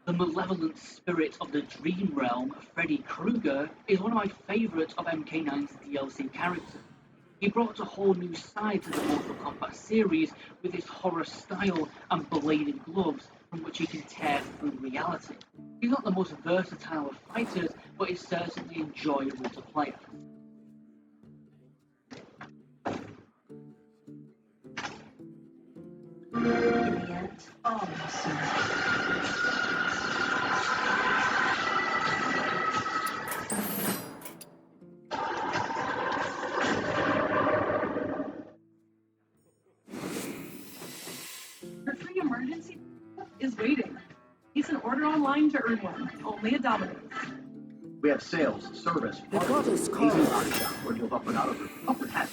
The malevolent spirit of the Dream Realm, Freddy Krueger, is one of my favourites of MK9's DLC characters. He brought a whole new side to the Mortal Kombat series with his horror style and bladed gloves from which he can tear through reality. He's not the most versatile of fighters, but is certainly enjoyable to play as. Yet, awesome. Your free emergency is waiting. It's an order online to earn one, only at Domino's. We have sales, service, The parties, goddess easy calls. body shop where you'll up and out of her upper head.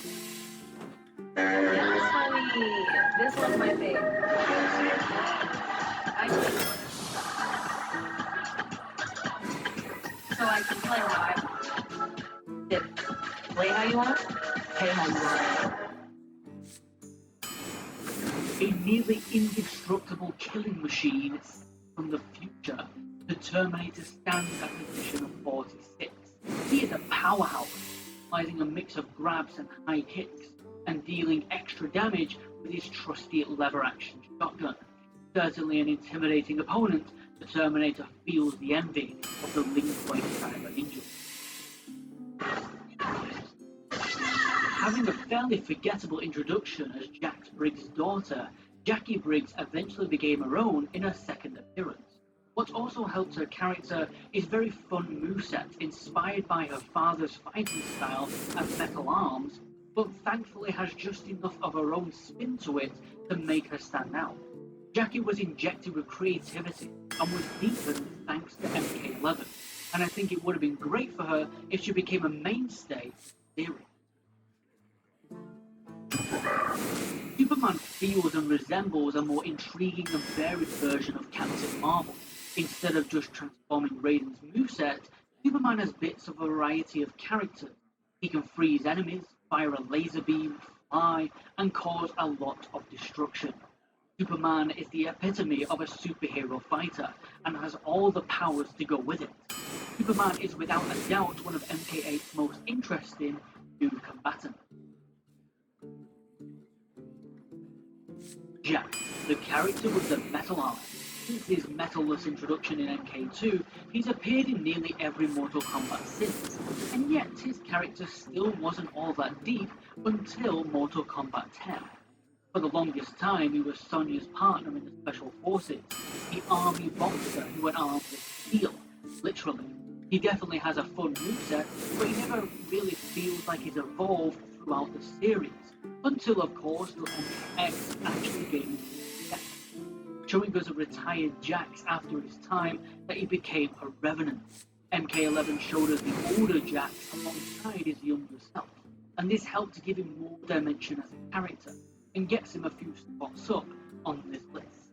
That's funny. This one's my favorite. I take one. So I can play how I want. Did play how you want? Play how you want. A nearly indestructible killing machine from the future, the Terminator stands at the position of 46. He is a powerhouse, utilizing a mix of grabs and high kicks, and dealing extra damage with his trusty lever-action shotgun. Certainly an intimidating opponent, the Terminator feels the envy of the Link-Point cyber ninja. Having a fairly forgettable introduction as Jax Briggs' daughter, Jackie Briggs eventually became her own in her second appearance. What also helped her character is very fun moveset inspired by her father's fighting style and metal arms, but thankfully has just enough of her own spin to it to make her stand out. Jackie was injected with creativity and was deepened thanks to MK11, and I think it would have been great for her if she became a mainstay of the series. Superman feels and resembles a more intriguing and varied version of Captain Marvel. Instead of just transforming Raiden's moveset, Superman has bits of a variety of characters. He can freeze enemies, fire a laser beam, fly, and cause a lot of destruction. Superman is the epitome of a superhero fighter and has all the powers to go with it. Superman is without a doubt one of MK8's most interesting new combatants. Jax, the character with the metal arm. Since his metalless introduction in MK2, he's appeared in nearly every Mortal Kombat since, and yet his character still wasn't all that deep until Mortal Kombat 10. For the longest time, he was Sonya's partner in the Special Forces, the army boxer who went armed with steel, literally. He definitely has a fun moveset, but he never really feels like he's evolved throughout the series, until of course the MKX actually gave him his step, showing us a retired Jax after his time that he became a revenant. MK11 showed us the older Jax alongside his younger self, and this helped to give him more dimension as a character, and gets him a few spots up on this list.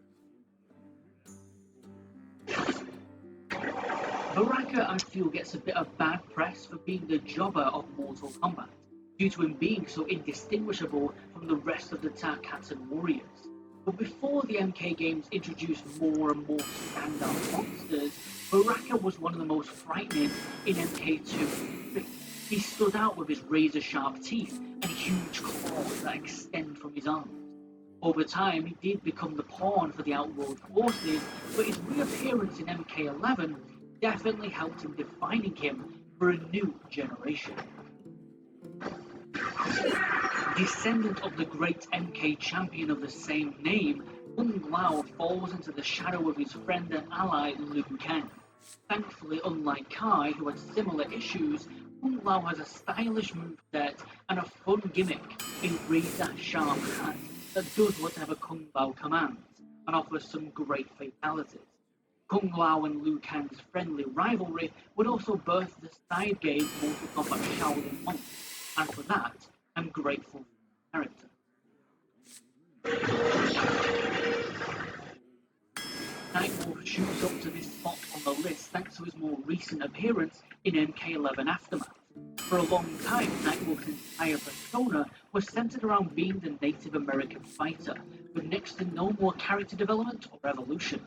Baraka, I feel, gets a bit of bad press for being the jobber of Mortal Kombat, due to him being so indistinguishable from the rest of the Tarkatan warriors. But before the MK games introduced more and more standout monsters, Baraka was one of the most frightening in MK2. He stood out with his razor-sharp teeth and huge claws that extend from his arms. Over time, he did become the pawn for the Outworld forces, but his reappearance in MK11 definitely helped in defining him for a new generation. Descendant of the great MK champion of the same name, Kung Lao falls into the shadow of his friend and ally Liu Kang. Thankfully, unlike Kai, who had similar issues, Kung Lao has a stylish moveset and a fun gimmick in razor-sharp hat that does whatever Kung Lao commands, and offers some great fatalities. Kung Lao and Liu Kang's friendly rivalry would also birth the side game Mortal Kombat Shaolin Monks, and for that, I'm grateful for the character. Nightwolf shoots up to this spot on the list thanks to his more recent appearance in MK11 Aftermath. For a long time, Nightwolf's entire persona was centered around being the Native American fighter, with next to no more character development or evolution.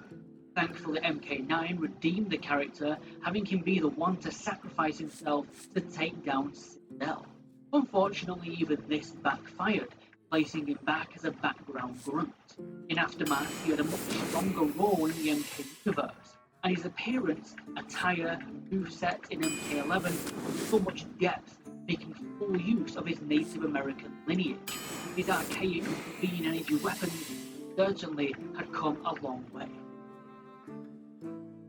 Thankfully, MK9 redeemed the character, having him be the one to sacrifice himself to take down Citadel. Unfortunately, even this backfired, placing him back as a background grunt. In Aftermath, he had a much stronger role in the MK universe, and his appearance, attire, moveset in MK11 had so much depth, making full use of his Native American lineage. His archaic, clean energy weapons certainly had come a long way.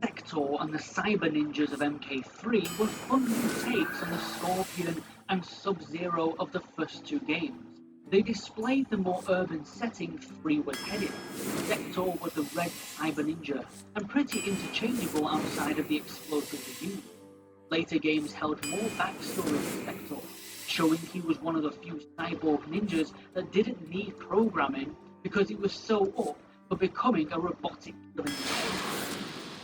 Sector and the Cyber Ninjas of MK3 were fun new takes on the Scorpion and Sub-Zero of the first two games. They displayed the more urban setting 3 was headed. Sector was the red Cyber Ninja, and pretty interchangeable outside of the explosive unit. Later games held more backstory for Sector, showing he was one of the few cyborg ninjas that didn't need programming because he was so up for becoming a robotic killing machine.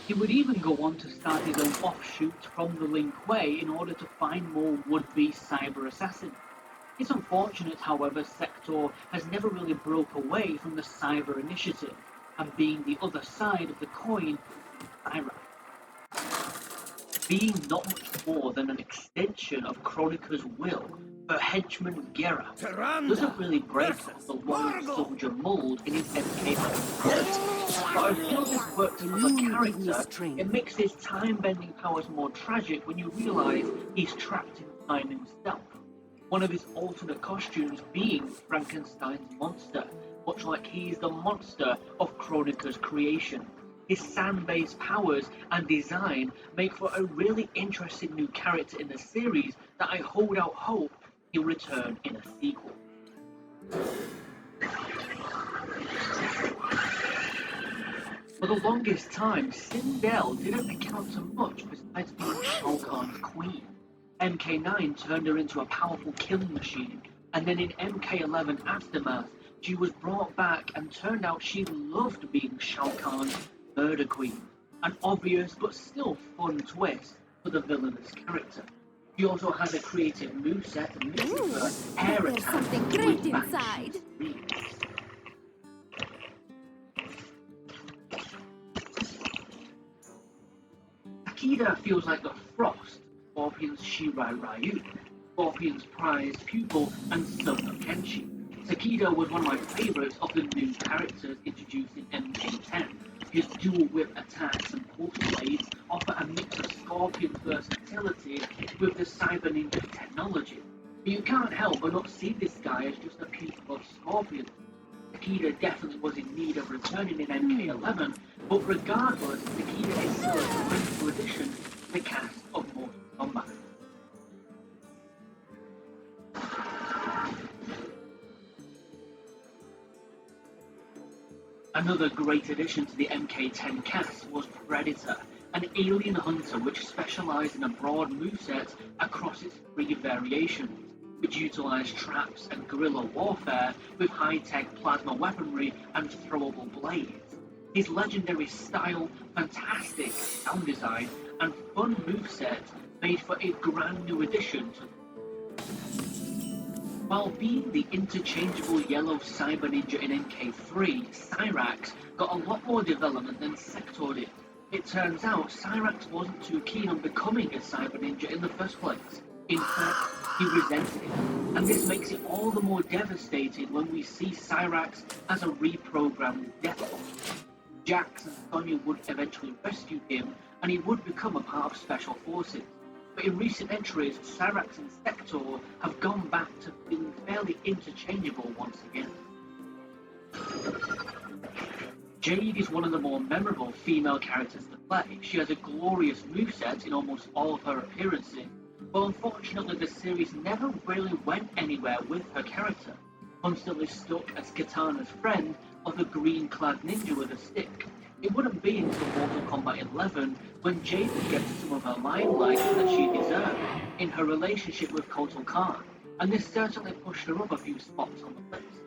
He would even go on to start his own offshoot from the Link Way in order to find more would-be cyber assassins. It's unfortunate, however, Sector has never really broke away from the cyber initiative, and being the other side of the coin, Cyrax. Being not much more than an extension of Chronica's will, her henchman Gera doesn't really break off the loyal soldier mold in his MK. But until this works as a character, it makes his time-bending powers more tragic when you realise he's trapped in time himself. One of his alternate costumes being Frankenstein's monster, much like he is the monster of Chronica's creation. His sand-based powers and design make for a really interesting new character in the series that I hold out hope he'll return in a sequel. For the longest time, Sindel didn't account to much besides being Shao Kahn's queen. MK9 turned her into a powerful killing machine, and then in MK11 Aftermath, she was brought back and turned out she loved being Shao Kahn's murder queen, an obvious but still fun twist for the villainous character. She also has a creative moveset and mixes her hair attack something great inside. Takeda feels like the Frost, Scorpion's Shirai Ryu, Scorpion's prized pupil and son of Kenshi. Takeda was one of my favourites of the new characters introduced in MK10. His dual whip attacks and pulse blades offer a mix of Scorpion's versatility with the Cyber Ninja technology. But you can't help but not see this guy as just a piece of Scorpion. Takeda definitely was in need of returning in MK11, but regardless, Takeda is still a wonderful addition to the cast of Mortal Kombat. Another great addition to the MK10 cast was Predator, an alien hunter which specialised in a broad moveset across its 3 variations, which utilised traps and guerrilla warfare with high-tech plasma weaponry and throwable blades. His legendary style, fantastic sound design, and fun moveset made for a brand new addition to While being the interchangeable yellow Cyber Ninja in MK3, Cyrax got a lot more development than Sector did. It turns out Cyrax wasn't too keen on becoming a Cyber Ninja in the first place. In fact, he resented it, and this makes it all the more devastating when we see Cyrax as a reprogrammed Deathbot. Jax and Sonya would eventually rescue him, and he would become a part of Special Forces. But in recent entries, Cyrax and Sector have gone back to being fairly interchangeable once again. Jade is one of the more memorable female characters to play. She has a glorious moveset in almost all of her appearances, but unfortunately the series never really went anywhere with her character, constantly stuck as Katana's friend or the green-clad ninja with a stick. It wouldn't be until Mortal Kombat 11 when Jade would get some of her limelight that she deserved in her relationship with Kotal Kahn, and this certainly pushed her up a few spots on the list.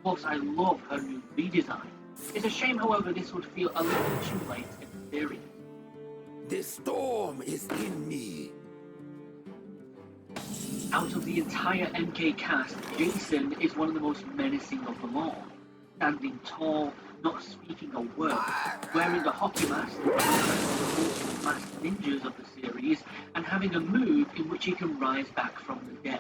Plus, I love her new redesign. It's a shame, however, this would feel a little too late in the series. The storm is in me. Out of the entire MK cast, Jason is one of the most menacing of them all. Standing tall, not speaking a word, wearing a hockey mask, one of the most masked ninjas of the series, and having a move in which he can rise back from the dead.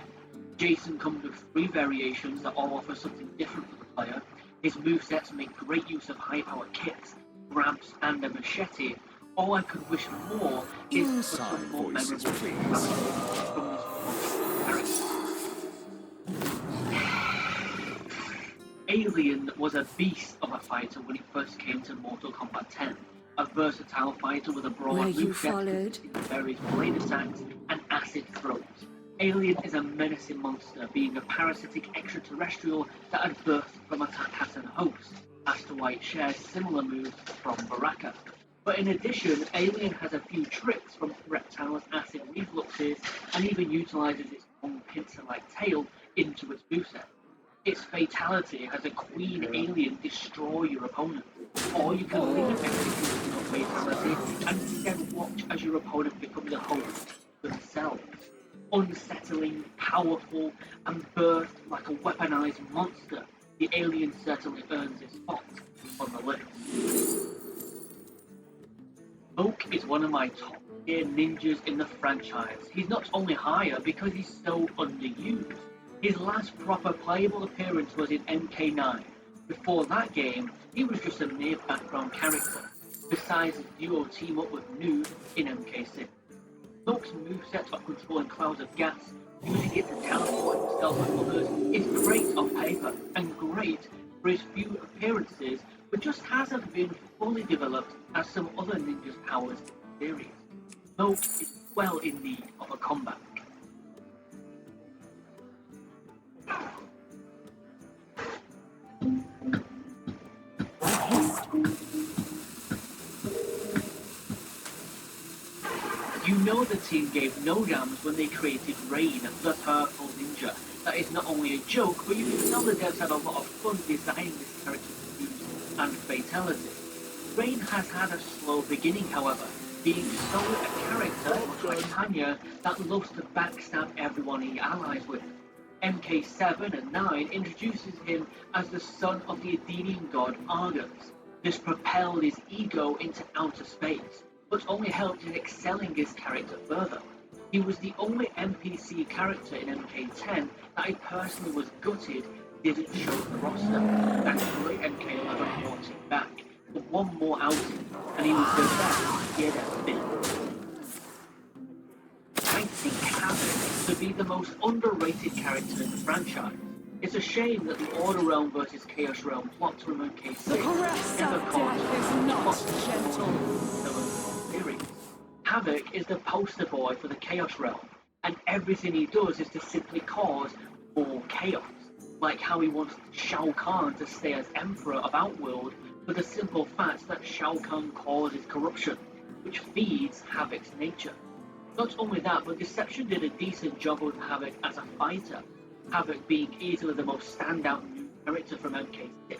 Jason comes with 3 variations that all offer something different for the player. His movesets make great use of high-powered kicks, grabs, and a machete. All I could wish more is for some more memorable fatalities from this monster character. Alien was a beast of a fighter when he first came to Mortal Kombat 10. A versatile fighter with a broad Were you moveset followed? consisting of various blade attacks and acid throws. Alien is a menacing monster, being a parasitic extraterrestrial that had birthed from a Tarkatan host, as to why it shares similar moves from Baraka. But in addition, Alien has a few tricks from Reptile's acid refluxes and even utilizes its long pincer-like tail into its moveset. Its fatality has a Queen Alien destroy your opponent, or you can leave executing your fatality and instead watch as your opponent becomes a host themselves. Unsettling, powerful, and birthed like a weaponized monster, the Alien certainly earns its spot on the list. Oak is one of my top tier ninjas in the franchise. He's not only higher because he's so underused. His last proper playable appearance was in MK9. Before that game, he was just a mere background character, besides his duo team up with Noob in MK6. Oak's moveset of controlling clouds of gas, using it to teleport himself and others, is great on paper and great for his few appearances, but just hasn't been fully developed as some other ninjas' powers in the series. Oak is well in need of a comeback. You know the team gave no damns when they created Rain, the Purple Ninja. That is not only a joke, but you can tell the devs had a lot of fun designing this character's moves and fatality. Rain has had a slow beginning, however, being solely a character, much like Tanya, that loves to backstab everyone he allies with. MK7 and 9 introduces him as the son of the Athenian god Argus. This propelled his ego into outer space, but only helped in excelling his character further. He was the only NPC character in MK10 that I personally was gutted didn't show the roster. Thankfully, MK11 brought him back for one more outing, and he was the best he had ever been. I think Havoc to be the most underrated character in the franchise. It's a shame that the Order Realm versus Chaos Realm plot from MK6 never caught series. Havoc is the poster boy for the Chaos Realm, and everything he does is to simply cause more chaos, like how he wants Shao Kahn to stay as Emperor of Outworld for the simple fact that Shao Kahn causes corruption, which feeds Havoc's nature. Not only that, but Deception did a decent job with Havoc as a fighter, Havoc being easily the most standout new character from MK6,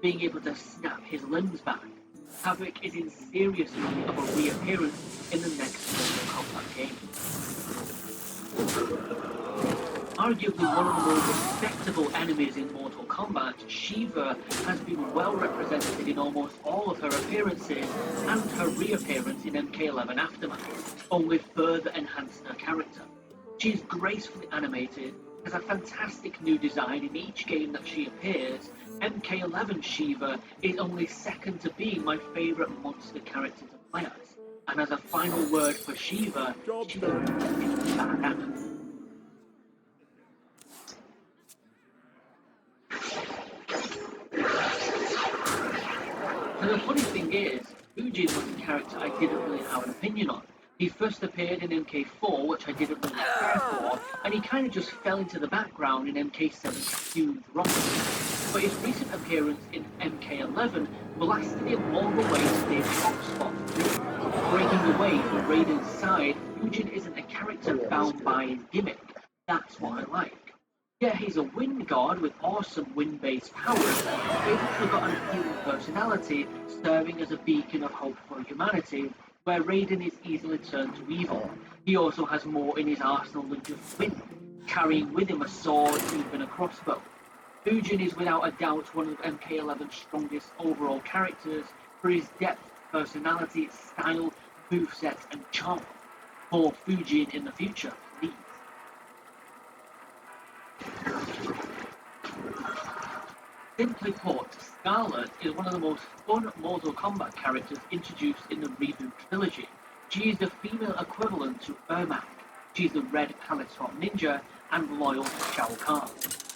being able to snap his limbs back. Havoc is in serious need of a reappearance in the next Mortal Kombat game. Arguably one of the more respectable enemies in Mortal Kombat, Shiva has been well represented in almost all of her appearances, and her reappearance in MK11 Aftermath only further enhanced her character. She is gracefully animated, has a fantastic new design in each game that she appears. MK11 Shiva is only second to being my favourite monster character to play as. And as a final word for Shiva, she's a badass. And the funny thing is, Fujin was a character I didn't really have an opinion on. He first appeared in MK4, which I didn't really care for, and he kind of just fell into the background in MK7's huge roster. But his recent appearance in MK11 blasted him all the way to the top spot. Breaking away from Raiden's side, Fujin isn't a character bound by his gimmick. That's what I like. Yeah, he's a wind god with awesome wind-based powers, but he's also got an appealing personality, serving as a beacon of hope for humanity, where Raiden is easily turned to evil. He also has more in his arsenal than just wind, carrying with him a sword, even a crossbow. Fujin is without a doubt one of MK11's strongest overall characters for his depth, personality, style, moveset, and charm. For Fujin in the future, please. Simply put, Scarlet is one of the most fun Mortal Kombat characters introduced in the reboot trilogy. She is the female equivalent to Ermac. She is the red palette swap ninja and loyal to Shao Kahn.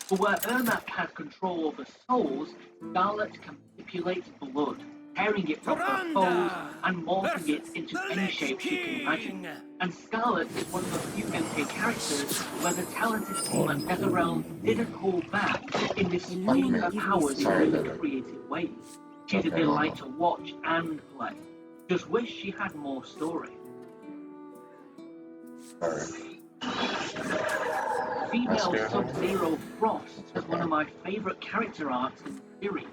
But where Ermac has control over souls, Scarlet can manipulate blood, tearing it from her foes and morphing it into any shape she can imagine. And Scarlet is one of the few MK characters where the talented team at NetherRealm didn't hold back in displaying her powers in really creative ways. She's a delight to watch and play. Just wish she had more story. Female Sub-Zero Frost is one of my favourite character arcs in the series.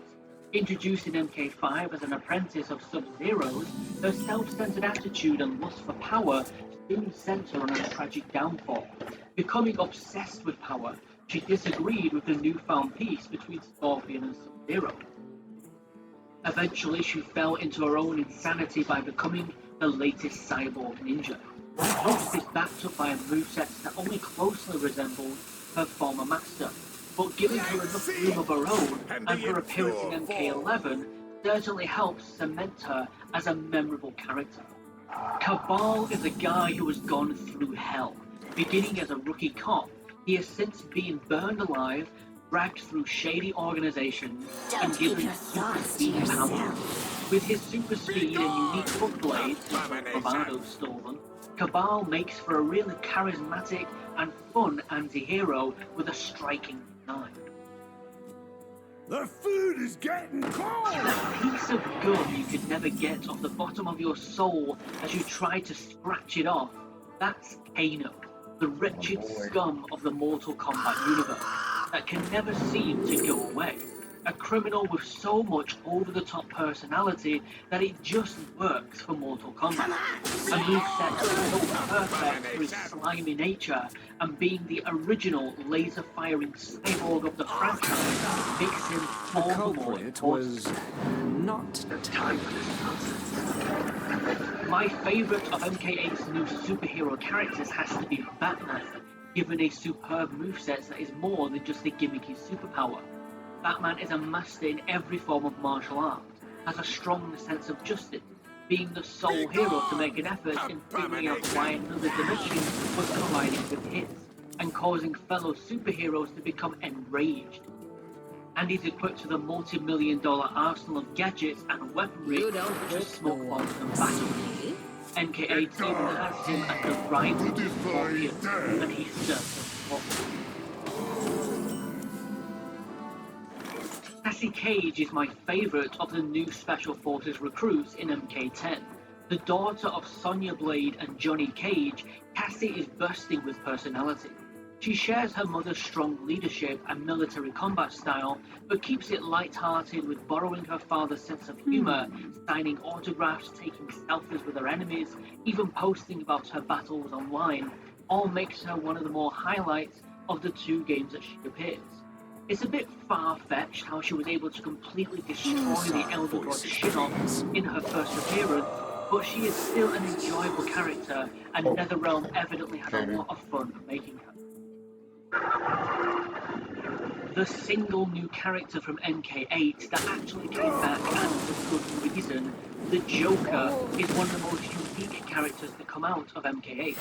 Introduced in MK5 as an apprentice of Sub-Zero's, her self-centered attitude and lust for power soon sent her on a tragic downfall. Becoming obsessed with power, she disagreed with the newfound peace between Scorpion and Sub-Zero. Eventually, she fell into her own insanity by becoming the latest cyborg ninja. Most is backed up by a moveset that only closely resembled her former master, but giving her enough room of her own and her appearance in MK11 certainly helps cement her as a memorable character. Cabal is a guy who has gone through hell. Beginning as a rookie cop, he has since been burned alive, dragged through shady organizations, and given super speed power. With his super speed and unique foot blades, Bravado stole them, Cabal makes for a really charismatic and fun anti-hero with a striking design. The food is getting cold! That piece of gum you could never get off the bottom of your soul as you try to scratch it off, that's Kano, the wretched scum of the Mortal Kombat universe that can never seem to go away. A criminal with so much over-the-top personality that it just works for Mortal Kombat. A moveset so perfect for his slimy nature and being the original laser-firing cyborg of the franchise makes him all the more important. Not time for this nonsense. My favourite of MK8's new superhero characters has to be Batman, given a superb moveset that is more than just a gimmicky superpower. Batman is a master in every form of martial art, has a strong sense of justice, being the sole hero to make an effort in figuring out why another dimension was colliding with his, and causing fellow superheroes to become enraged. And he's equipped with a multi-million-dollar arsenal of gadgets and weaponry such as smoke bombs and battle. MK8 even has him as the rival to Scorpion, and he certainly was. Cassie Cage is my favourite of the new Special Forces recruits in MK10. The daughter of Sonya Blade and Johnny Cage, Cassie is bursting with personality. She shares her mother's strong leadership and military combat style, but keeps it light-hearted with borrowing her father's sense of humour, signing autographs, taking selfies with her enemies, even posting about her battles online, all makes her one of the more highlights of the two games that she appears. It's a bit far-fetched how she was able to completely destroy the Elder God Shinnok in her first appearance, but she is still an enjoyable character, and NetherRealm evidently had a lot of fun making her. The single new character from MK8 that actually came back and for good reason, the Joker, is one of the most unique characters to come out of MK8.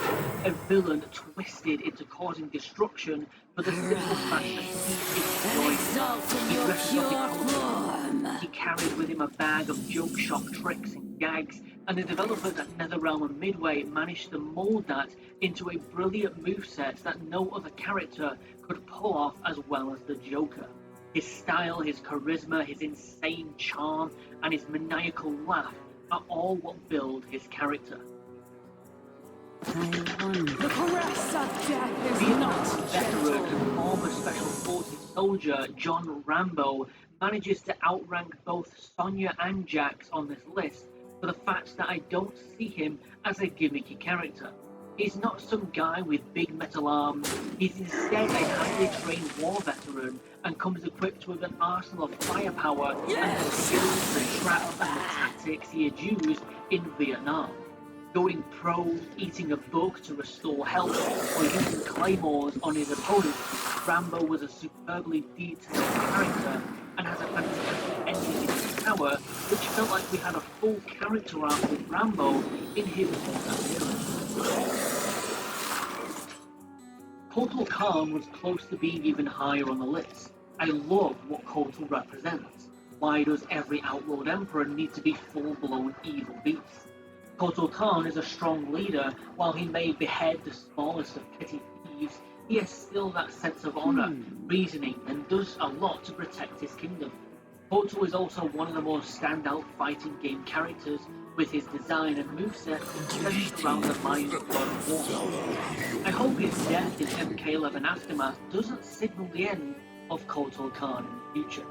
A villain twisted into causing destruction for the simple fact that he is joyful. He dresses up. He carried with him a bag of joke shop tricks and gags, and the developers at NetherRealm and Midway managed to mold that into a brilliant moveset that no other character could pull off as well as the Joker. His style, his charisma, his insane charm, and his maniacal laugh are all what build his character. The caress of death is Vietnam not veteran gentle. and former Special Forces soldier John Rambo manages to outrank both Sonya and Jax on this list for the fact that I don't see him as a gimmicky character. He's not some guy with big metal arms, he's instead a highly trained war veteran and comes equipped with an arsenal of firepower and the skills, the trap and the tactics he had used in Vietnam. Going pro, eating a bug to restore health, or using claymores on his opponents, Rambo was a superbly detailed character and has a fantastic ending in his tower, which felt like we had a full character arc with Rambo in his fourth appearance. Kotal Khan was close to being even higher on the list. I love what Kotal represents. Why does every outlawed emperor need to be full-blown evil beast? Kotal Khan is a strong leader. While he may behead the smallest of petty thieves, he has still that sense of honor, reasoning, and does a lot to protect his kingdom. Kotal is also one of the most standout fighting game characters, with his design and moveset centered around the Mayan god of war. I hope his death in MK11 Aftermath doesn't signal the end of Kotal Khan in the future.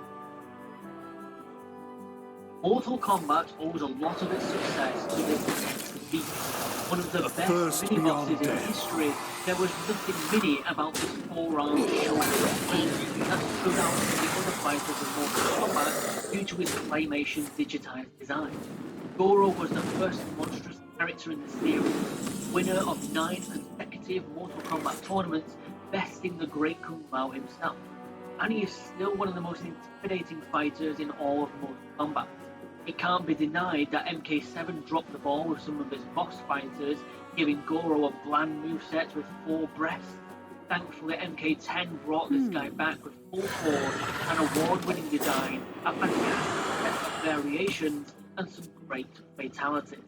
Mortal Kombat owes a lot of its success to this intense beast. One of the best mini-bosses in history, there was nothing mini about this four-armed shoulder beast that stood out from the other fighters in Mortal Kombat due to his claymation digitized design. Goro was the first monstrous character in the series, winner of 9 consecutive Mortal Kombat tournaments, besting the great Kung Lao himself. And he is still one of the most intimidating fighters in all of Mortal Kombat. It can't be denied that MK7 dropped the ball with some of his boss fighters, giving Goro a bland moveset with 4 breaths. Thankfully, MK10 brought this guy back with full force, an award-winning design, a fantastic set of variations, and some great fatalities.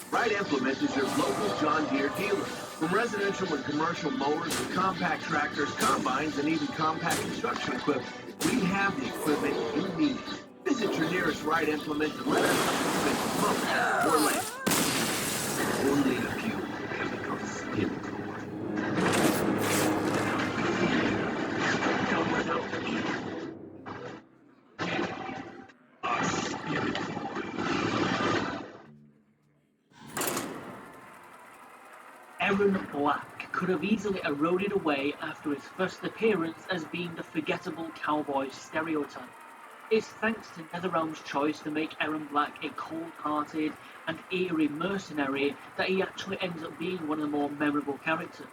Right Implement is your local John Deere dealer. From residential and commercial mowers to compact tractors, combines, and even compact construction equipment, we have the equipment you need. Visit your nearest Right Implement and let us know if it's mow or land. Only a few chemicals spin Aaron Black could have easily eroded away after his first appearance as being the forgettable cowboy stereotype. It's thanks to NetherRealm's choice to make Aaron Black a cold-hearted and eerie mercenary that he actually ends up being one of the more memorable characters.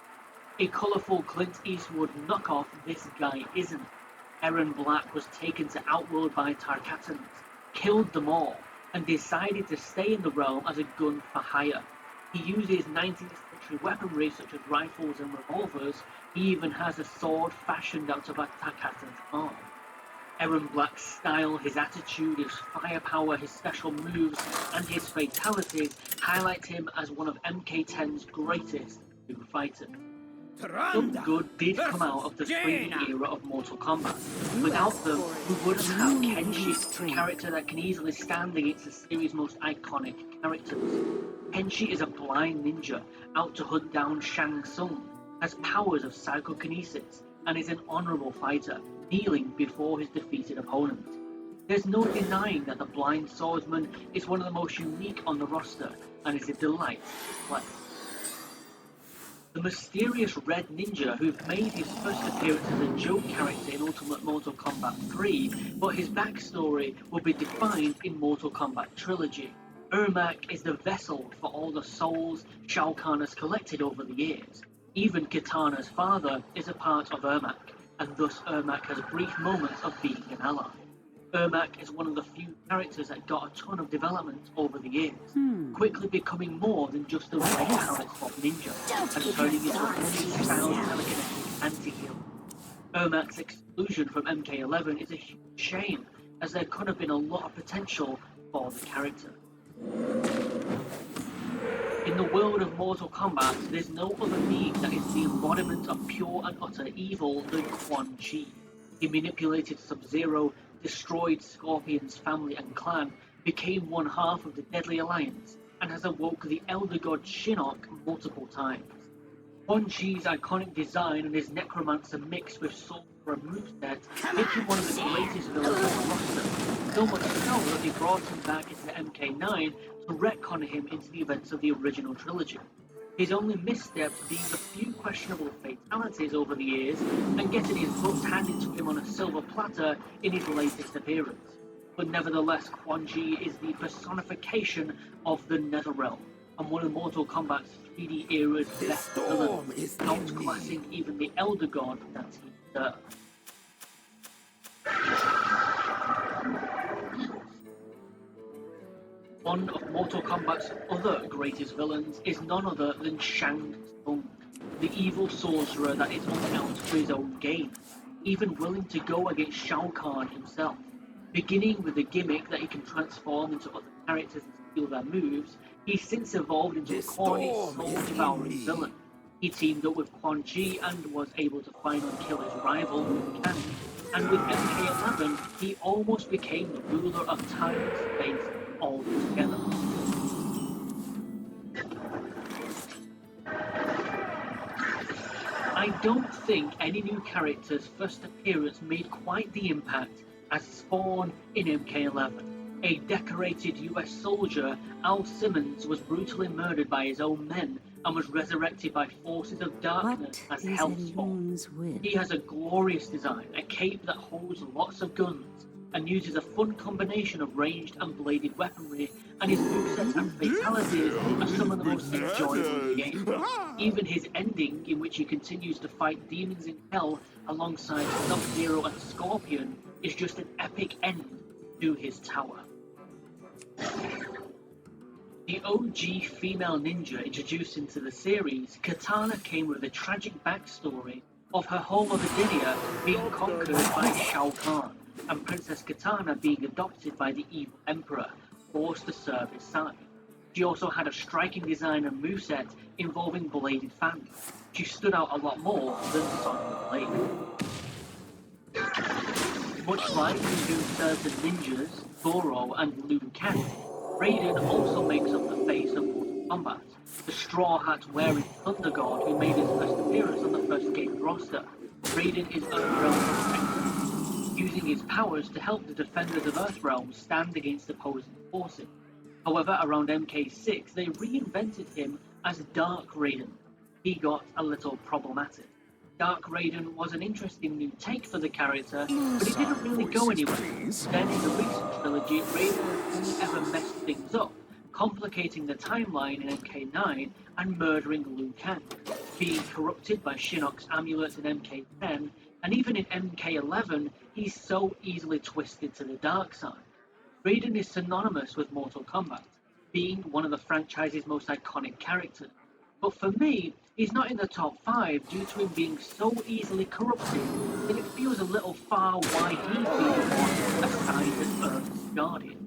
A colourful Clint Eastwood knockoff, this guy isn't. Aaron Black was taken to Outworld by Tarkatans, killed them all, and decided to stay in the realm as a gun for hire. He uses 19th century weaponry such as rifles and revolvers. He even has a sword fashioned out of a Tarkatan's arm. Aaron Black's style, his attitude, his firepower, his special moves, and his fatalities highlight him as one of MK10's greatest new fighters. Some good did come out of the spring era of Mortal Kombat. Without them, we wouldn't have Kenshi, a character that can easily stand against the series' most iconic characters. Kenshi is a blind ninja out to hunt down Shang Tsung, has powers of psychokinesis, and is an honorable fighter, kneeling before his defeated opponent. There's no denying that the blind swordsman is one of the most unique on the roster, and is a delight to play. The mysterious Red Ninja, who made his first appearance as a joke character in Ultimate Mortal Kombat 3, but his backstory will be defined in Mortal Kombat Trilogy. Ermac is the vessel for all the souls Shao Kahn has collected over the years. Even Kitana's father is a part of Ermac, and thus Ermac has brief moments of being an ally. Ermac is one of the few characters that got a ton of development over the years, quickly becoming more than just a red palette swap ninja, and turning into a fully styled telekinetic anti-hero. Ermac's exclusion from MK11 is a huge shame, as there could have been a lot of potential for the character. In the world of Mortal Kombat, there's no other being that is the embodiment of pure and utter evil than Quan Chi. He manipulated Sub-Zero, destroyed Scorpion's family and clan, became one half of the Deadly Alliance, and has awoke the Elder God Shinnok multiple times. Quan Chi's iconic design and his necromancer mixed with soul for a moveset, make him one of the greatest villains on the roster. So much so that they brought him back into MK9 to retcon him into the events of the original trilogy. His only missteps being a few questionable fatalities over the years and getting his books handed to him on a silver platter in his latest appearance. But nevertheless, Quan Chi is the personification of the Netherrealm and one of Mortal Kombat's 3D era's best villains, outclassing even the Elder God that he served. One of Mortal Kombat's other greatest villains is none other than Shang Tsung, the evil sorcerer that is only out for his own gain, even willing to go against Shao Kahn himself. Beginning with the gimmick that he can transform into other characters and steal their moves, he's since evolved into a corny, soul-devouring villain. He teamed up with Quan Chi and was able to finally kill his rival, Liu Kang, and with MK11, he almost became the ruler of time and space all together. I don't think any new character's first appearance made quite the impact as Spawn in MK11. A decorated US soldier, Al Simmons, was brutally murdered by his own men and was resurrected by forces of darkness as Hellspawn. He has a glorious design, a cape that holds lots of guns, and uses a fun combination of ranged and bladed weaponry, and his movesets and fatalities are some of the most enjoyable in the game. Even his ending, in which he continues to fight demons in hell alongside Sub-Zero and Scorpion, is just an epic end to his tower. The OG female ninja introduced into the series, Katana came with a tragic backstory of her whole mother Dinia being conquered by Shao Kahn, and Princess Katana being adopted by the evil emperor, forced to serve his side. She also had a striking design and moveset involving bladed fangs. She stood out a lot more than Sonya Blade. Much like the certain ninjas, Goro and Liu Kang, Raiden also makes up the face of Mortal Kombat, the straw hat wearing Thunder God who made his first appearance on the first game roster. Raiden is Earthrealm protector, using his powers to help the defenders of Earthrealm stand against opposing forces. However, around MK6, they reinvented him as Dark Raiden. He got a little problematic. Dark Raiden was an interesting new take for the character, but it didn't really go anywhere. Then in the recent trilogy, Raiden only ever messed things up, complicating the timeline in MK9 and murdering Liu Kang, being corrupted by Shinnok's amulets in MK10, and even in MK11, he's so easily twisted to the dark side. Raiden is synonymous with Mortal Kombat, being one of the franchise's most iconic characters. But for me, he's not in the top 5 due to him being so easily corrupted that it feels a little far why he'd be the one assigned as Earth's guardian.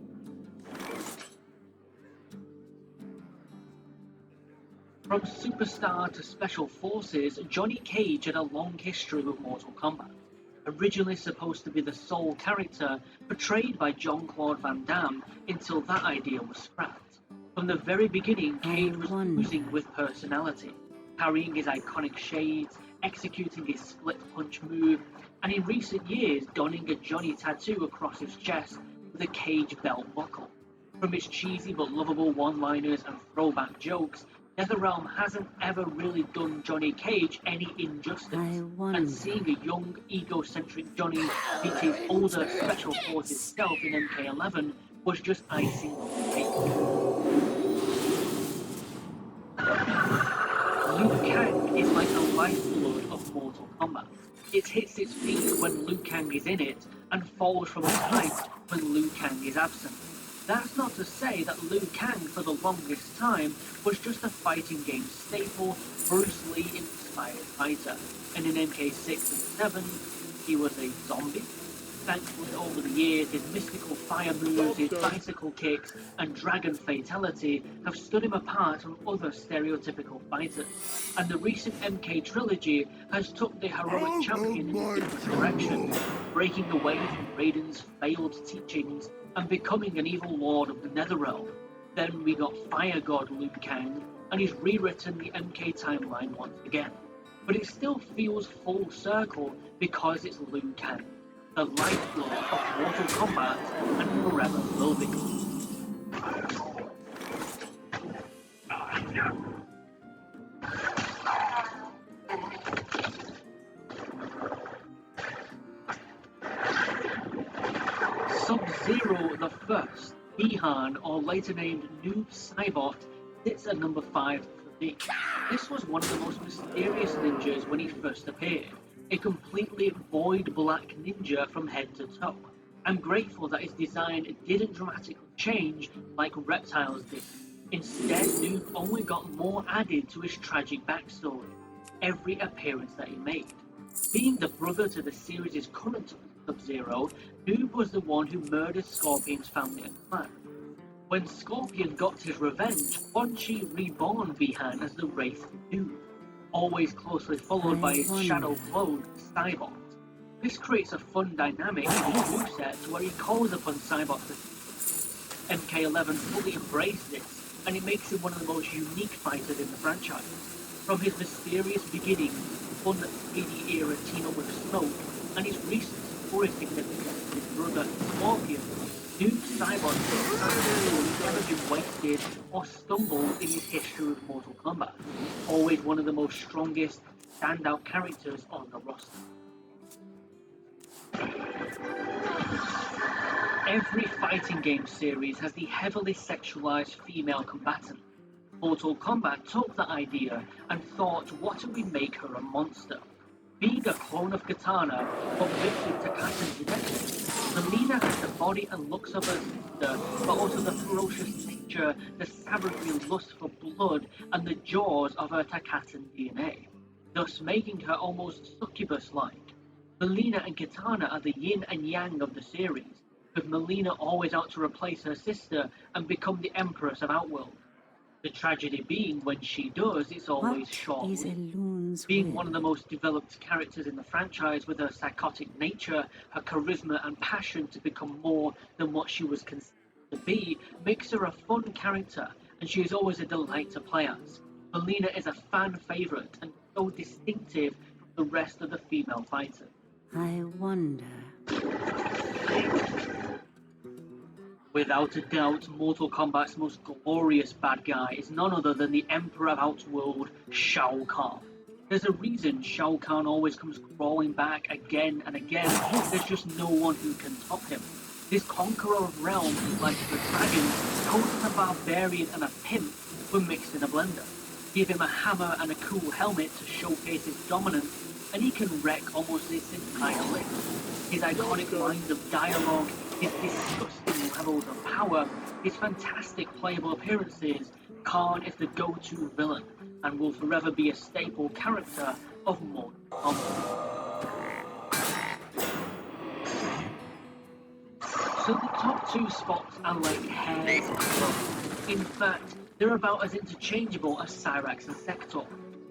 From superstar to special forces, Johnny Cage had a long history with Mortal Kombat. Originally supposed to be the sole character portrayed by Jean-Claude Van Damme until that idea was scrapped. From the very beginning, Cage was oozing with personality, carrying his iconic shades, executing his split punch move, and in recent years donning a Johnny tattoo across his chest with a Cage belt buckle. From his cheesy but lovable one-liners and throwback jokes, NetherRealm hasn't ever really done Johnny Cage any injustice, and seeing a young, egocentric Johnny beat his older Special Forces self in MK11 was just icing on the cake. Liu Kang is like the lifeblood of Mortal Kombat. It hits its peak when Liu Kang is in it, and falls from its height when Liu Kang is absent. That's not to say that Liu Kang for the longest time was just a fighting game staple, Bruce Lee inspired fighter, and in MK6 and 7 he was a zombie. Thankfully over the years his mystical fire moves, his bicycle kicks and dragon fatality have stood him apart from other stereotypical fighters, and the recent MK trilogy has took the heroic champion in a different direction, breaking away from Raiden's failed teachings and becoming an evil lord of the Netherrealm. Then we got Fire God Liu Kang, and he's rewritten the MK timeline once again. but it still feels full circle because it's Liu Kang, the lifeblood of Mortal Kombat and forever will be. Sub-Zero the First, Bihan, or later named Noob Saibot, sits at number 5 for me. This was one of the most mysterious ninjas when he first appeared, a completely void black ninja from head to toe. I'm grateful that his design didn't dramatically change like Reptile's did. Instead, Noob only got more added to his tragic backstory, every appearance that he made. Being the brother to the series' current Sub-Zero, Noob was the one who murdered Scorpion's family and clan. When Scorpion got his revenge, Quan Chi reborn Bihan as the Wraith Noob, always closely followed by his shadow clone, Cybot. This creates a fun dynamic in his moveset where he calls upon Cybot to MK11 fully embraced this, and it makes him one of the most unique fighters in the franchise. From his mysterious beginnings, fun 3D era team up with Smoke, and his recent story significance with his brother Scorpion, Noob Saibot has never been wasted or stumbled in his history of Mortal Kombat. Always one of the most strongest, standout characters on the roster. Every fighting game series has the heavily sexualized female combatant. Mortal Kombat took that idea and thought, what if we make her a monster? Being a clone of Katana, but mixed with Takata's genetics, Melina has the body and looks of her sister, but also the ferocious nature, the savagery lust for blood, and the jaws of her Takatan DNA, thus making her almost succubus-like. Melina and Katana are the yin and yang of the series, with Melina always out to replace her sister and become the Empress of Outworld. The tragedy being, when she does, it's always short-lived. Being one of the most developed characters in the franchise with her psychotic nature, her charisma and passion to become more than what she was considered to be, makes her a fun character, and she is always a delight to play as. Melina is a fan favourite and so distinctive from the rest of the female fighters. I wonder. Without a doubt, Mortal Kombat's most glorious bad guy is none other than the Emperor of Outworld, Shao Kahn. There's a reason Shao Kahn always comes crawling back again and again. There's just no one who can top him. This conqueror of realms, like the dragon, totes a barbarian and a pimp were mixed in a blender. Give him a hammer and a cool helmet to showcase his dominance, and he can wreck almost this entire list. His iconic lines of dialogue, his disgusting levels of power, his fantastic playable appearances, Khan is the go-to villain and will forever be a staple character of Mortal Kombat. So the top two spots are like hairs and clothes. In fact, they're about as interchangeable as Cyrax and Sector,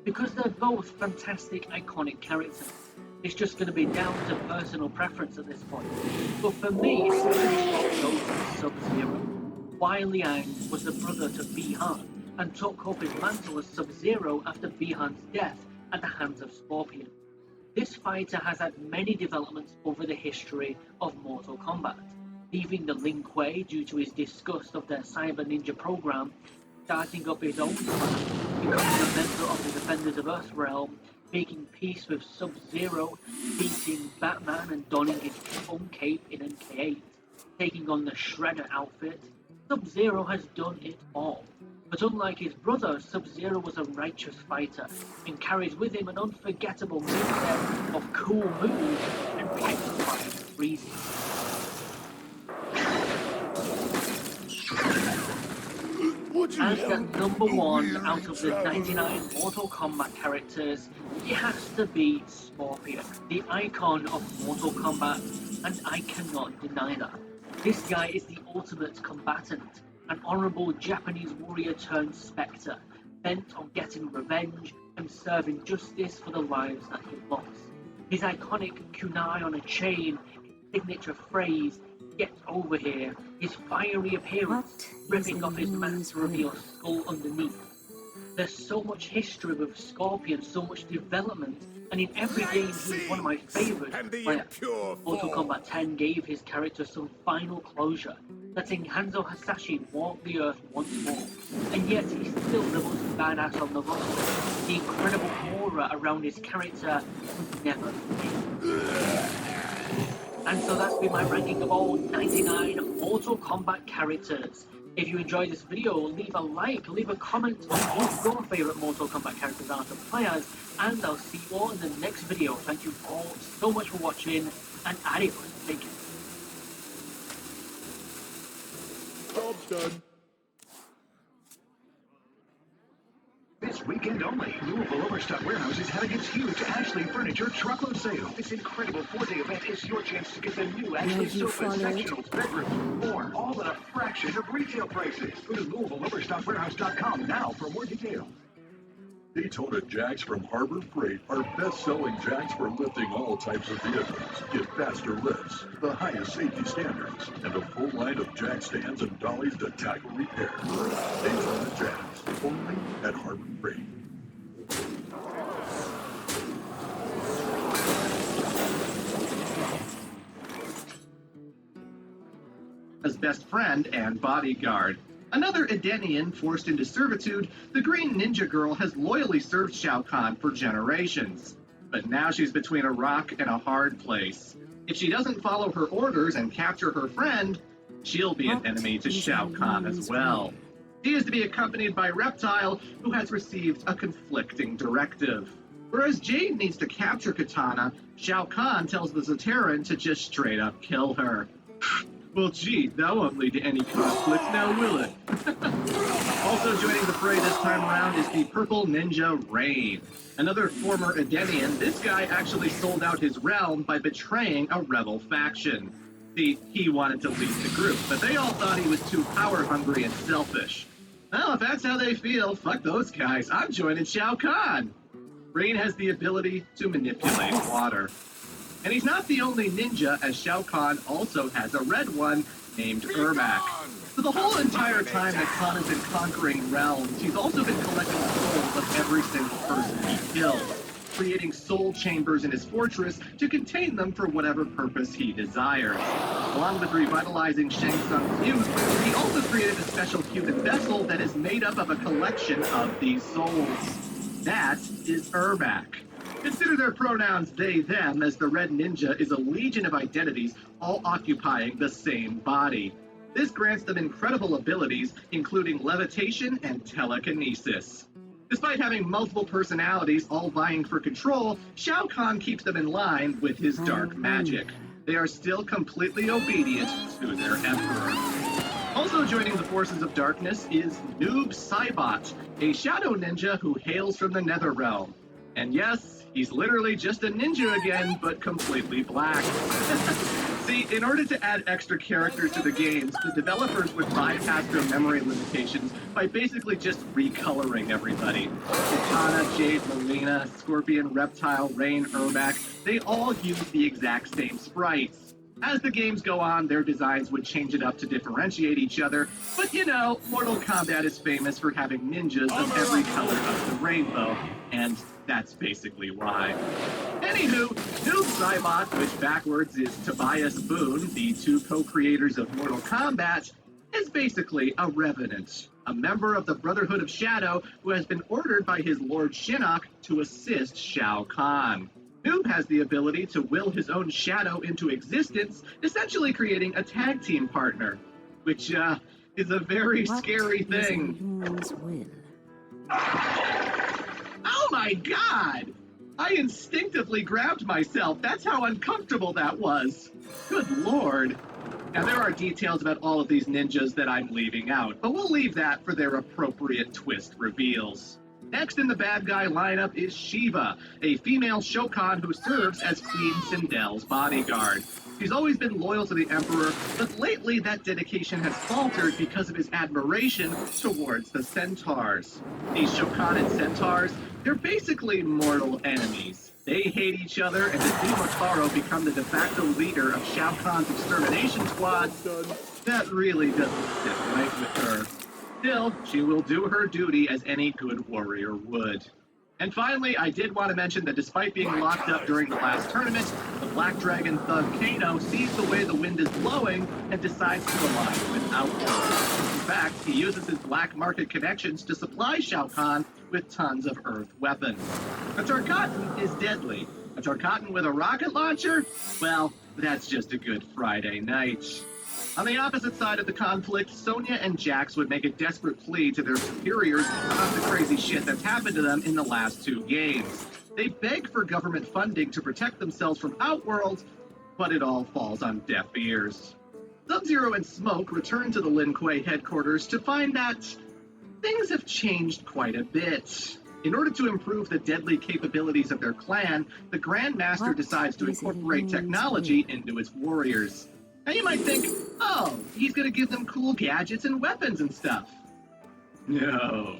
because they're both fantastic, iconic characters. It's just going to be down to personal preference at this point. But for me, it's goes to Sub-Zero. Wei Liang was the brother to Bihan and took up his mantle as Sub-Zero after Bihan's death at the hands of Scorpion. This fighter has had many developments over the history of Mortal Kombat, leaving the Lin Kuei due to his disgust of their Cyber Ninja program, starting up his own clan, becoming a member of the Defenders of Earthrealm, making peace with Sub-Zero, beating Batman and donning his own cape in MK8, taking on the Shredder outfit. Sub-Zero has done it all. But unlike his brother, Sub-Zero was a righteous fighter and carries with him an unforgettable moveset of cool moves and petrifying freezing. And at number one out of the 99 Mortal Kombat characters, it has to be Scorpion, the icon of Mortal Kombat, and I cannot deny that. This guy is the ultimate combatant, an honorable Japanese warrior turned spectre, bent on getting revenge and serving justice for the lives that he lost. His iconic kunai on a chain, his signature phrase, "Get over here," his fiery appearance, ripping off his mask to reveal a skull underneath. There's so much history with Scorpion, so much development, and in every game he's one of my favourites. And the Like, impure Mortal form. Kombat 10 gave his character some final closure, letting Hanzo Hasashi walk the earth once more. And yet he's still the most badass on the roster. The incredible aura around his character would never fade. And so that's been my ranking of all 99 Mortal Kombat characters. If you enjoyed this video, leave a like, leave a comment on what your favourite Mortal Kombat characters are to play as, and I'll see you all in the next video. Thank you all so much for watching, and adios. Take care. Job's done. This weekend only, Louisville Overstock Warehouse is having its huge Ashley Furniture truckload sale. This incredible 4-day event is your chance to get the new Ashley sofas, sectionals, bedrooms, more, all at a fraction of retail prices. Go to LouisvilleOverstockWarehouse.com now for more details. Daytona jacks from Harbor Freight are best-selling jacks for lifting all types of vehicles. Get faster lifts, the highest safety standards, and a full line of jack stands and dollies to tackle repair. Daytona jacks, only at Harbor Freight. As best friend and bodyguard. Another Edenian forced into servitude, the Green Ninja Girl has loyally served Shao Kahn for generations. But now she's between a rock and a hard place. If she doesn't follow her orders and capture her friend, she'll be an enemy to Shao Kahn as well. She is to be accompanied by Reptile, who has received a conflicting directive. Whereas Jade needs to capture Katana, Shao Kahn tells the Zaterran to just straight up kill her. Well, gee, that won't lead to any conflict now, will it? Also joining the fray this time around is the Purple Ninja Rain. Another former Edenian, this guy actually sold out his realm by betraying a rebel faction. See, he wanted to lead the group, but they all thought he was too power-hungry and selfish. Well, if that's how they feel, fuck those guys. I'm joining Shao Kahn. Rain has the ability to manipulate water. And he's not the only ninja, as Shao Kahn also has a red one named Ermac. For the whole entire time that Kahn has been conquering realms, he's also been collecting souls of every single person he kills, creating soul chambers in his fortress to contain them for whatever purpose he desires. Along with revitalizing Shang Tsung's youth, he also created a special human vessel that is made up of a collection of these souls. That is Ermac. Consider their pronouns they, them, as the Red Ninja is a legion of identities all occupying the same body. This grants them incredible abilities, including levitation and telekinesis. Despite having multiple personalities all vying for control, Shao Kahn keeps them in line with his dark magic. They are still completely obedient to their emperor. Also joining the forces of darkness is Noob Saibot, a shadow ninja who hails from the Netherrealm. And yes, he's literally just a ninja again, but completely black. See, in order to add extra characters to the games, the developers would bypass their memory limitations by basically just recoloring everybody. Katana, Jade, Melina, Scorpion, Reptile, Rain, Ermac, they all use the exact same sprites. As the games go on, their designs would change it up to differentiate each other, but you know, Mortal Kombat is famous for having ninjas of every color of the rainbow, and that's basically why. Anywho, Noob Saibot, which backwards is Tobias Boone, the two co-creators of Mortal Kombat, is basically a revenant, a member of the Brotherhood of Shadow who has been ordered by his Lord Shinnok to assist Shao Kahn. Noob has the ability to will his own shadow into existence, essentially creating a tag team partner, which is a very scary thing. Oh my god! I instinctively grabbed myself. That's how uncomfortable that was. Good lord. Now, there are details about all of these ninjas that I'm leaving out, but we'll leave that for their appropriate twist reveals. Next in the bad guy lineup is Shiva, a female Shokan who serves as Queen Sindel's bodyguard. She's always been loyal to the Emperor, but lately that dedication has faltered because of his admiration towards the Centaurs. These Shokan and Centaurs, they're basically mortal enemies. They hate each other, and as Motaro become the de facto leader of Shao Kahn's extermination squad, that really doesn't sit right with her. Still, she will do her duty as any good warrior would. And finally, I did want to mention that despite being locked up during the last tournament, the Black Dragon thug Kano sees the way the wind is blowing and decides to align with Outworld. In fact, he uses his black market connections to supply Shao Kahn with tons of Earth weapons. A Tarkatan is deadly. A Tarkatan with a rocket launcher? Well, that's just a good Friday night. On the opposite side of the conflict, Sonya and Jax would make a desperate plea to their superiors about the crazy shit that's happened to them in the last 2 games. They beg for government funding to protect themselves from Outworld, but it all falls on deaf ears. Sub-Zero and Smoke return to the Lin Kuei headquarters to find that things have changed quite a bit. In order to improve the deadly capabilities of their clan, the Grand Master decides to incorporate technology into its warriors. Now you might think, oh, he's gonna give them cool gadgets and weapons and stuff. No.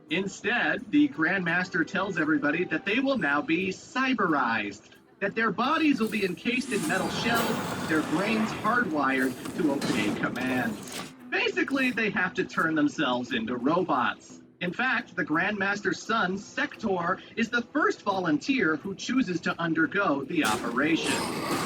Instead, the Grandmaster tells everybody that they will now be cyberized, that their bodies will be encased in metal shells, their brains hardwired to obey commands. Basically, they have to turn themselves into robots. In fact, the Grandmaster's son, Sector, is the first volunteer who chooses to undergo the operation.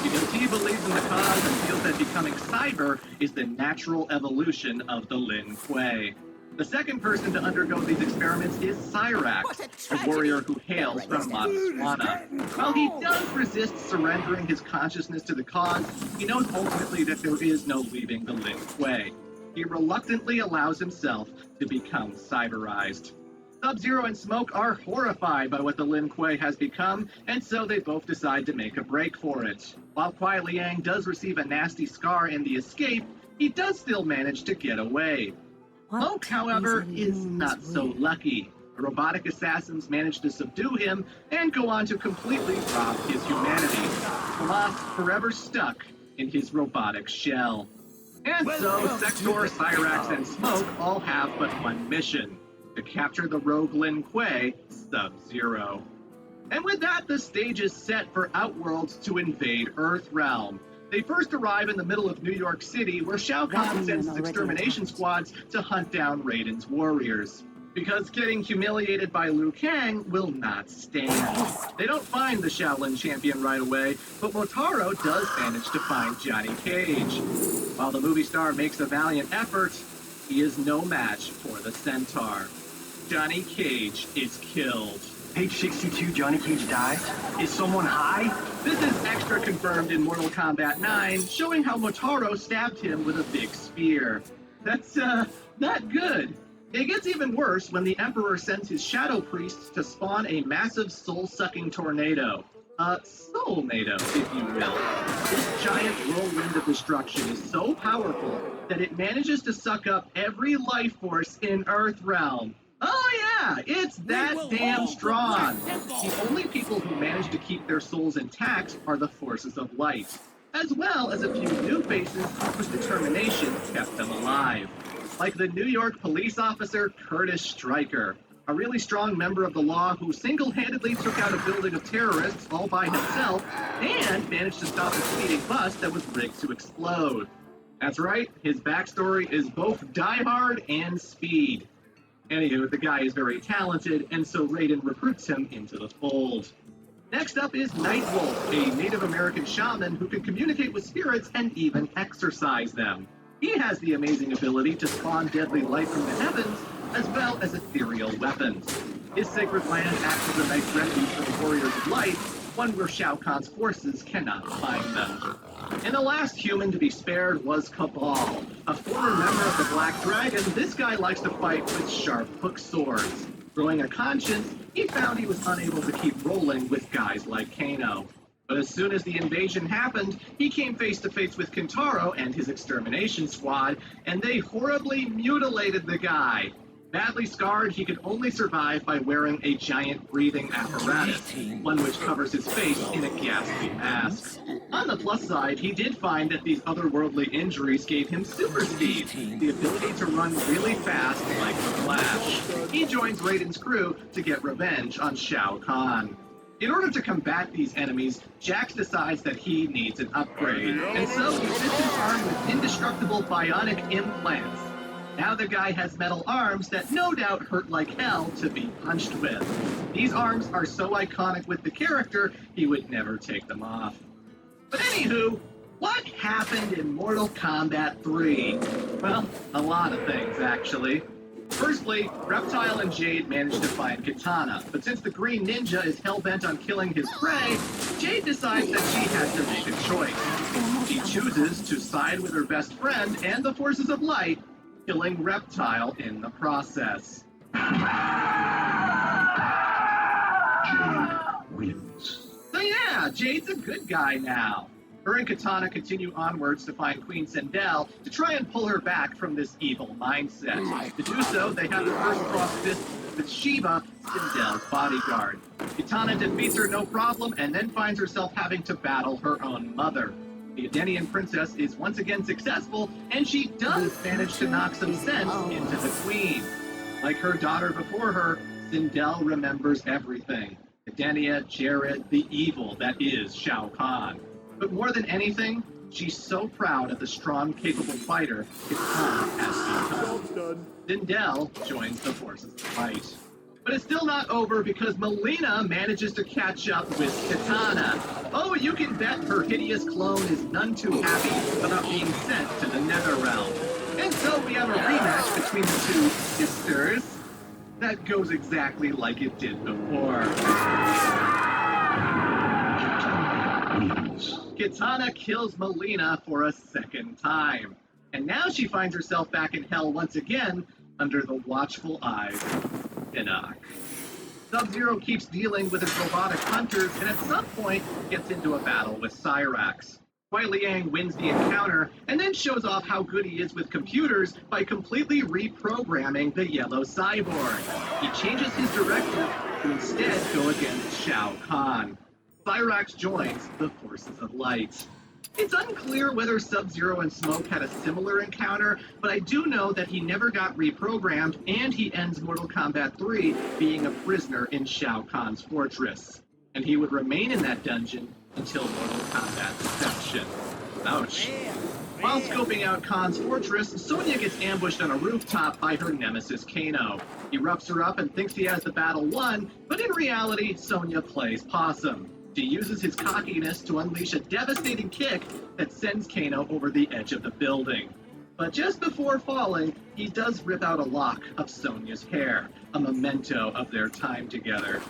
Because he believes in the cause and feels that becoming cyber is the natural evolution of the Lin Kuei. The second person to undergo these experiments is Cyrax, a warrior who hails from Botswana. While he does resist surrendering his consciousness to the cause, he knows ultimately that there is no leaving the Lin Kuei. He reluctantly allows himself to become cyberized. Sub-Zero and Smoke are horrified by what the Lin Kuei has become, and so they both decide to make a break for it. While Kuai Liang does receive a nasty scar in the escape, he does still manage to get away. Smoke, however, is not so lucky. The robotic assassins manage to subdue him and go on to completely rob his humanity. Alas, forever stuck in his robotic shell. And so, Sector, Cyrax, and Smoke all have but one mission: to capture the rogue Lin Kuei, Sub-Zero. And with that, the stage is set for Outworld to invade Earthrealm. They first arrive in the middle of New York City, where Shao Kahn sends his extermination squads to hunt down Raiden's warriors. Because getting humiliated by Liu Kang will not stand. They don't find the Shaolin champion right away, but Motaro does manage to find Johnny Cage. While the movie star makes a valiant effort, he is no match for the Centaur. Johnny Cage is killed. Page 62, Johnny Cage dies? Is someone high? This is extra confirmed in Mortal Kombat 9, showing how Motaro stabbed him with a big spear. That's, not good. It gets even worse when the Emperor sends his Shadow Priests to spawn a massive soul-sucking tornado. Soulnado, if you will. This giant whirlwind of destruction is so powerful that it manages to suck up every life force in Earthrealm. Oh yeah, it's that damn strong. The only people who manage to keep their souls intact are the forces of light, as well as a few new faces whose determination kept them alive. Like the New York police officer Curtis Stryker, a really strong member of the law who single-handedly took out a building of terrorists all by himself and managed to stop a speeding bus that was rigged to explode. That's right, his backstory is both Die Hard and Speed. Anywho, the guy is very talented, and so Raiden recruits him into the fold. Next up is Nightwolf, a Native American shaman who can communicate with spirits and even exorcise them. He has the amazing ability to spawn deadly light from the heavens, as well as ethereal weapons. His sacred land acts as a nice refuge for the warriors of light, one where Shao Kahn's forces cannot find them. And the last human to be spared was Cabal. A former member of the Black Dragon, this guy likes to fight with sharp hook swords. Growing a conscience, he found he was unable to keep rolling with guys like Kano. But as soon as the invasion happened, he came face to face with Kintaro and his extermination squad, and they horribly mutilated the guy. Badly scarred, he could only survive by wearing a giant breathing apparatus, one which covers his face in a ghastly mask. On the plus side, he did find that these otherworldly injuries gave him super speed, the ability to run really fast like the Flash. He joins Raiden's crew to get revenge on Shao Kahn. In order to combat these enemies, Jax decides that he needs an upgrade, and so he fits his arm with indestructible bionic implants. Now the guy has metal arms that no doubt hurt like hell to be punched with. These arms are so iconic with the character, he would never take them off. But anywho, what happened in Mortal Kombat 3? Well, a lot of things, actually. Firstly, Reptile and Jade managed to find Kitana, but since the Green Ninja is hell-bent on killing his prey, Jade decides that she has to make a choice. She chooses to side with her best friend and the forces of light, killing Reptile in the process. Jade wins. So yeah, Jade's a good guy now. Her and Kitana continue onwards to find Queen Sindel to try and pull her back from this evil mindset. To do so, they have to first cross fists with Shiva, Sindel's bodyguard. Kitana defeats her no problem and then finds herself having to battle her own mother. The Edenian princess is once again successful, and she does manage to knock some sense into the queen. Like her daughter before her, Sindel remembers everything. Edenia, Jared, the evil that is Shao Kahn. But more than anything, she's so proud of the strong, capable fighter Kitana has become. Sindel joins the forces of light. But it's still not over because Melina manages to catch up with Kitana. Oh, you can bet her hideous clone is none too happy about being sent to the Netherrealm. And so we have a rematch between the two sisters that goes exactly like it did before. Kitana kills Melina for a second time. And now she finds herself back in hell once again under the watchful eyes of Enoch. Sub-Zero keeps dealing with his robotic hunters and at some point gets into a battle with Cyrax. Kuai Liang wins the encounter and then shows off how good he is with computers by completely reprogramming the yellow cyborg. He changes his directive to instead go against Shao Kahn. Cyrax joins the forces of light. It's unclear whether Sub-Zero and Smoke had a similar encounter, but I do know that he never got reprogrammed, and he ends Mortal Kombat 3 being a prisoner in Shao Kahn's fortress. And he would remain in that dungeon until Mortal Kombat Deception. Ouch. While scoping out Kahn's fortress, Sonya gets ambushed on a rooftop by her nemesis Kano. He roughs her up and thinks he has the battle won, but in reality, Sonya plays possum. She uses his cockiness to unleash a devastating kick that sends Kano over the edge of the building. But just before falling, he does rip out a lock of Sonya's hair, a memento of their time together.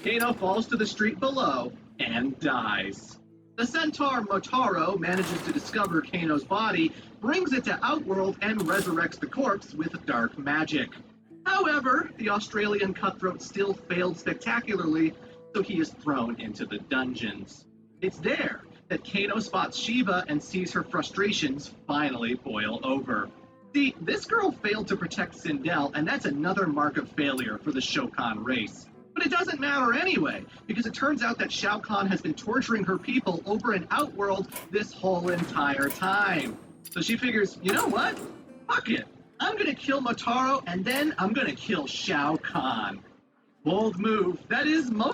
Kano falls to the street below and dies. The centaur Motaro manages to discover Kano's body, brings it to Outworld, and resurrects the corpse with dark magic. However, the Australian cutthroat still failed spectacularly, so he is thrown into the dungeons. It's there that Kano spots Shiva and sees her frustrations finally boil over. See, this girl failed to protect Sindel, and that's another mark of failure for the Shao Kahn race. But it doesn't matter anyway, because it turns out that Shao Kahn has been torturing her people over in Outworld this whole entire time. So she figures, you know what? Fuck it. I'm gonna kill Motaro, and then I'm gonna kill Shao Kahn. Bold move. That is most